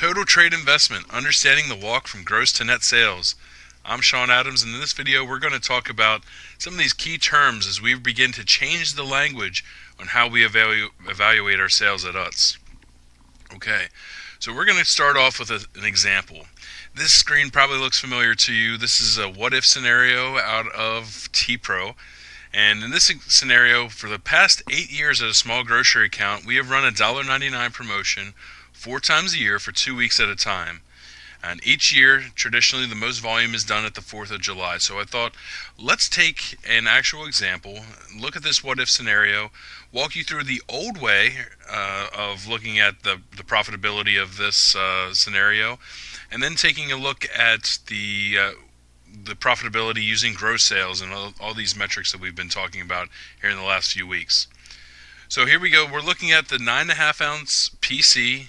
Total Trade Investment, Understanding the Walk from Gross to Net Sales. I'm Sean Adams, and in this video we're going to talk about some of these key terms as we begin to change the language on how we evaluate our sales at Utz. Okay, so we're going to start off with an example. This screen probably looks familiar to you. This is a what-if scenario out of T-Pro. And in this scenario, for the past 8 years at a small grocery account, we have run a $1.99 promotion 4 times a year for 2 weeks at a time. And each year, traditionally, the most volume is done at the 4th of July. So I thought, let's take an actual example, look at this what-if scenario, walk you through the old way of looking at the profitability of this scenario, and then taking a look at the profitability using gross sales and all these metrics that we've been talking about here in the last few weeks. So here we go. We're looking at the 9.5 ounce PC,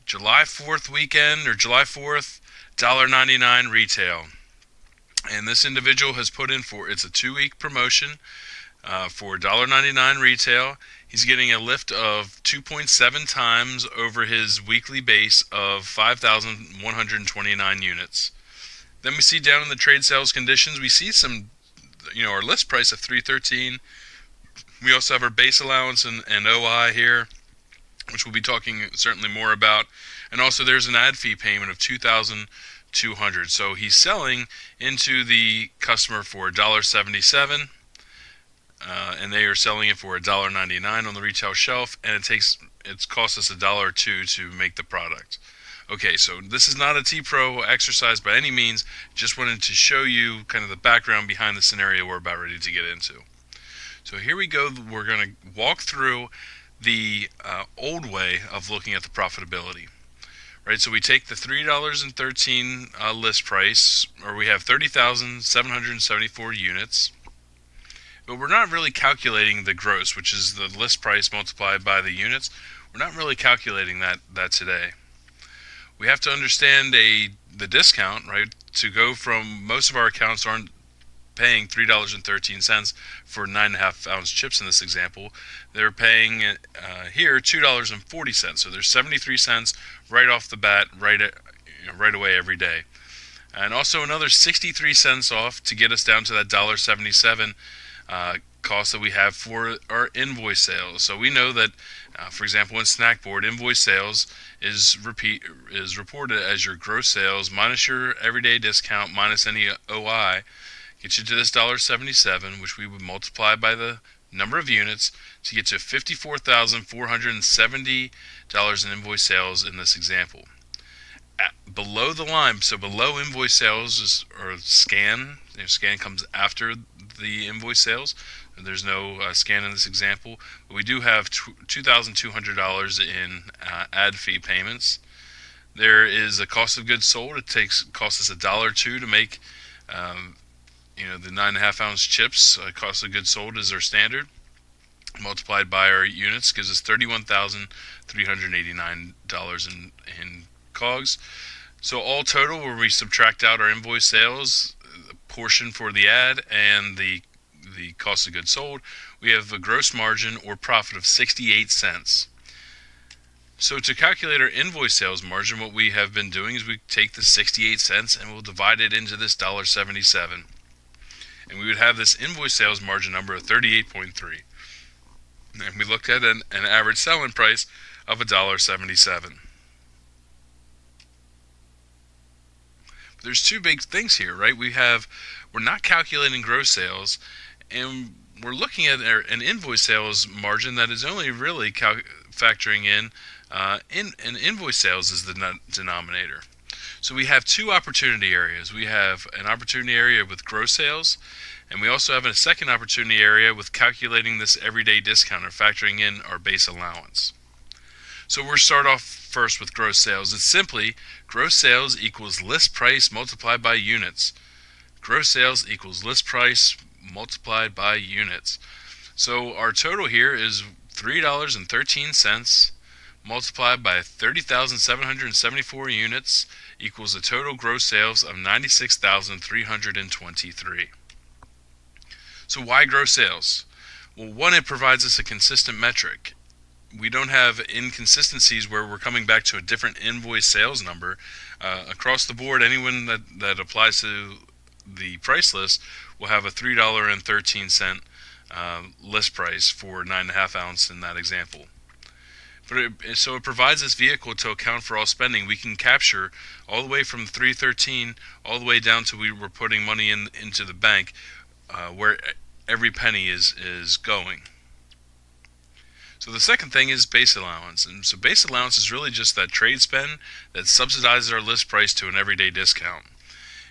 July 4th weekend, or July 4th, $1.99 retail. And this individual has put in it's a 2-week promotion for $1.99 retail. He's getting a lift of 2.7 times over his weekly base of 5,129 units. Then we see down in the trade sales conditions, we see some, our list price of $3.13. We also have our base allowance and OI here, which we'll be talking certainly more about. And also there's an ad fee payment of $2,200. So he's selling into the customer for $1.77, and they are selling it for $1.99 on the retail shelf, and it's cost us $1 or $2 to make the product. Okay, so this is not a T-Pro exercise by any means. Just wanted to show you kind of the background behind the scenario we're about ready to get into. So here we go. We're going to walk through the old way of looking at the profitability. Right, so we take the $3.13 list price, or we have 30,774 units, but we're not really calculating the gross, which is the list price multiplied by the units. We're not really calculating that today. We have to understand the discount, right? To go from, most of our accounts aren't paying $3.13 for 9.5 ounce chips in this example. They're paying here $2.40. So there's 73 cents right off the bat, right away every day. And also another 63 cents off to get us down to that $1.77 cost that we have for our invoice sales. So we know that, for example, in Snackboard, invoice sales is reported as your gross sales minus your everyday discount minus any OI, gets you to this $1.77, which we would multiply by the number of units to get to $54,470 in invoice sales in this example. Below the line, so below invoice sales or scan, scan comes after the invoice sales. There's no scan in this example, but we do have $2,200 in ad fee payments. There is a cost of goods sold. It costs us $1 or $2 to make, the 9.5 ounce chips. Cost of goods sold is our standard. Multiplied by our units gives us $31,389 in COGS. So all total, where we subtract out our invoice sales, the portion for the ad, and the cost of goods sold, we have a gross margin or profit of 68 cents. So to calculate our invoice sales margin, what we have been doing is we take the 68 cents and we'll divide it into this $1.77. And we would have this invoice sales margin number of 38.3. And we looked at an average selling price of $1.77. There's two big things here, right? We're not calculating gross sales, and we're looking at an invoice sales margin that is only really factoring in invoice sales as the denominator. So we have two opportunity areas. We have an opportunity area with gross sales, and we also have a second opportunity area with calculating this everyday discount or factoring in our base allowance. So we'll start off first with gross sales. It's simply gross sales equals list price multiplied by units. Gross sales equals list price multiplied by units. So our total here is $3.13 multiplied by 30,774 units equals a total gross sales of 96,323. So why gross sales? Well, one, it provides us a consistent metric. we don't have inconsistencies where we're coming back to a different invoice sales number. Across the board, anyone that applies to the price list will have a $3.13 list price for 9.5 ounce in that example. So it provides this vehicle to account for all spending. We can capture all the way from 313 all the way down to we were putting money into the bank, where every penny is going. So the second thing is base allowance. And so base allowance is really just that trade spend that subsidizes our list price to an everyday discount.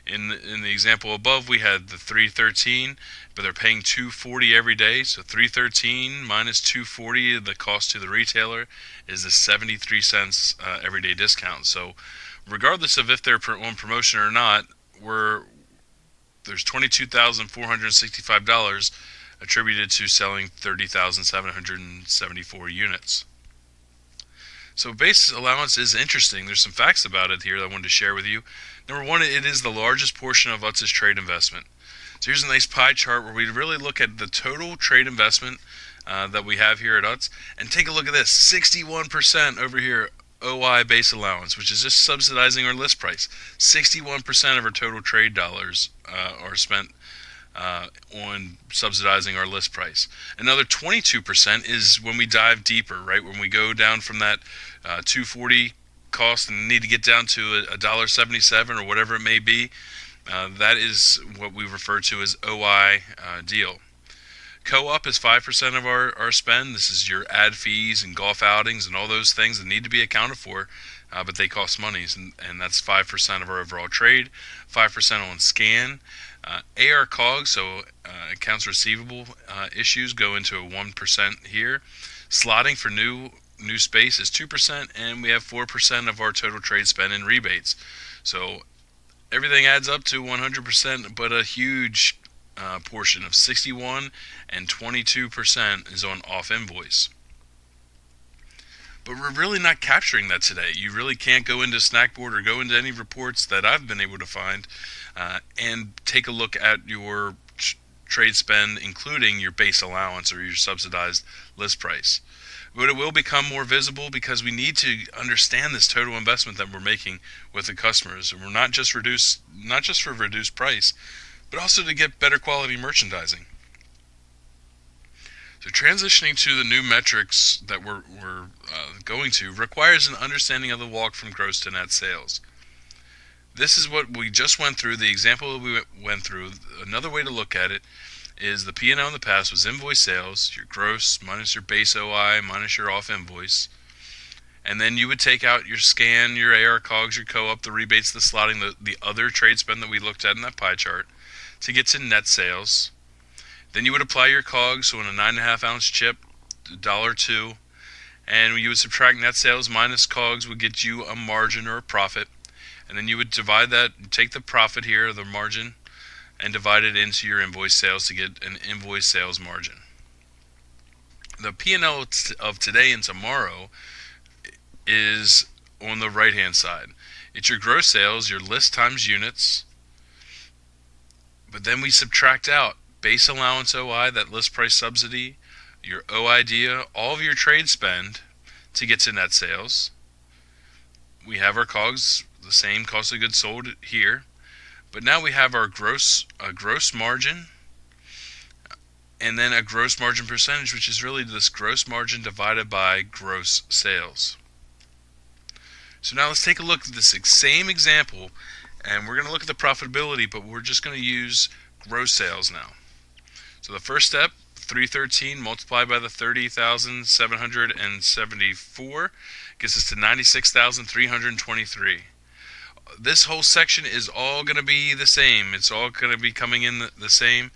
In the example above, we had the 313, but they're paying 240 every day. So 313 minus 240, the cost to the retailer, is a 73 cents everyday discount. So regardless of if they're on promotion or not, there's $22,465 attributed to selling 30,774 units. So base allowance is interesting. There's some facts about it here that I wanted to share with you. Number one, it is the largest portion of Utz's trade investment. So here's a nice pie chart where we really look at the total trade investment that we have here at Utz, and take a look at this, 61% over here, OI base allowance, which is just subsidizing our list price. 61% of our total trade dollars are spent on subsidizing our list price. Another 22% is when we dive deeper, right? When we go down from that $2.40 cost and need to get down to $1.77 or whatever it may be. That is what we refer to as OI deal. Co-op is 5% of our spend. This is your ad fees and golf outings and all those things that need to be accounted for, but they cost money, and that's 5% of our overall trade. 5% on scan. AR COGS, so accounts receivable issues, go into a 1% here. Slotting for new space is 2%, and we have 4% of our total trade spend in rebates. So everything adds up to 100%, but a huge portion of 61 and 22% is on off invoice. But we're really not capturing that today. You really can't go into Snackboard or go into any reports that I've been able to find and take a look at your trade spend, including your base allowance or your subsidized list price. But it will become more visible because we need to understand this total investment that we're making with the customers. And we're not just for reduced price, but also to get better quality merchandising. So transitioning to the new metrics that we're going to requires an understanding of the walk from gross to net sales. This is what we just went through, the example we went through. Another way to look at it is the P&L in the past was invoice sales, your gross minus your base OI minus your off invoice. And then you would take out your scan, your AR COGS, your co-op, the rebates, the slotting, the other trade spend that we looked at in that pie chart to get to net sales. Then you would apply your COGS, so on a 9.5 ounce chip, $1.02, and you would subtract net sales minus COGS would get you a margin or a profit. And then you would divide that, take the profit here, the margin, and divide it into your invoice sales to get an invoice sales margin. The P&L of today and tomorrow is on the right hand side. It's your gross sales, your list times units, but then we subtract out base allowance OI, that list price subsidy, your OIDEA, all of your trade spend to get to net sales. We have our COGS, the same cost of goods sold here, but now we have our gross margin, and then a gross margin percentage, which is really this gross margin divided by gross sales. So now let's take a look at this same example, and we're going to look at the profitability, but we're just going to use gross sales now. So the first step, 313 multiplied by the 30,774 gets us to 96,323. This whole section is all going to be the same. It's all going to be coming in the same.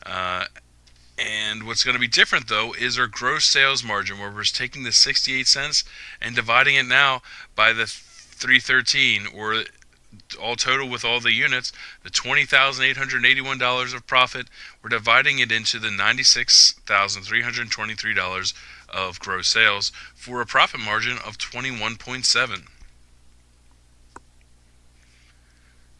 And what's going to be different, though, is our gross sales margin, where we're taking the 68 cents and dividing it now by the 313, or all total with all the units, the $20,881 of profit. We're dividing it into the $96,323 of gross sales for a profit margin of 21.7.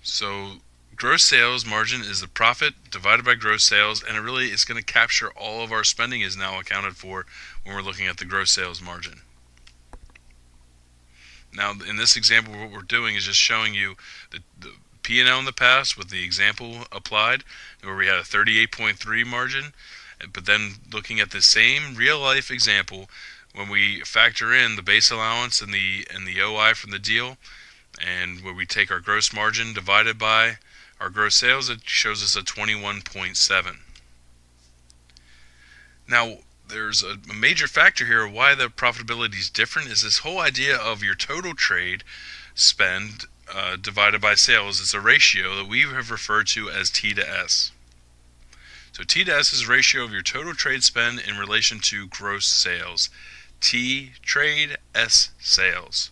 So gross sales margin is the profit divided by gross sales, and it really is going to capture all of our spending is now accounted for when we're looking at the gross sales margin. Now, in this example, what we're doing is just showing you the P&L in the past with the example applied, where we had a 38.3 margin, but then looking at the same real-life example, when we factor in the base allowance and the OI from the deal, and where we take our gross margin divided by our gross sales, it shows us a 21.7. Now, there's a major factor here why the profitability is different is this whole idea of your total trade spend divided by sales. It's a ratio that we have referred to as T to S. So T to S is a ratio of your total trade spend in relation to gross sales. T trade, S sales.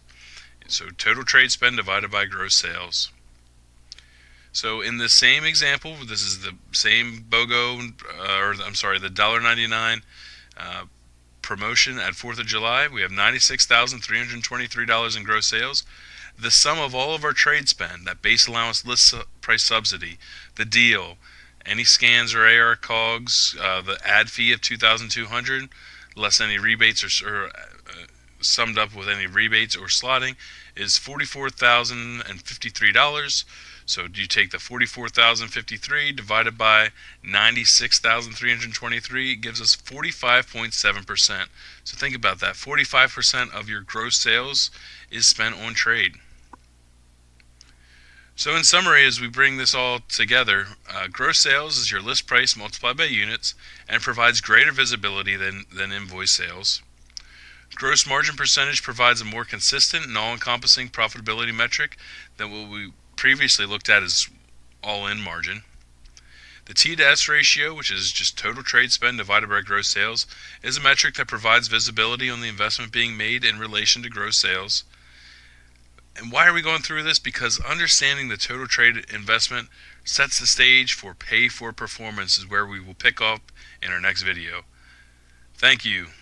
So total trade spend divided by gross sales. So in the same example, this is the same BOGO, the $1.99 promotion at 4th of July. We have $96,323 in gross sales. The sum of all of our trade spend, that base allowance list price subsidy, the deal, any scans or AR COGS, the ad fee of $2,200, less any rebates or summed up with any rebates or slotting, is $44,053. So you take the $44,053 divided by $96,323, it gives us 45.7%. So think about that. 45% of your gross sales is spent on trade. So in summary, as we bring this all together, gross sales is your list price multiplied by units and provides greater visibility than invoice sales. Gross margin percentage provides a more consistent and all-encompassing profitability metric than what we previously looked at as all-in margin. The T to S ratio, which is just total trade spend divided by gross sales, is a metric that provides visibility on the investment being made in relation to gross sales. And why are we going through this? Because understanding the total trade investment sets the stage for pay for performance, is where we will pick up in our next video. Thank you.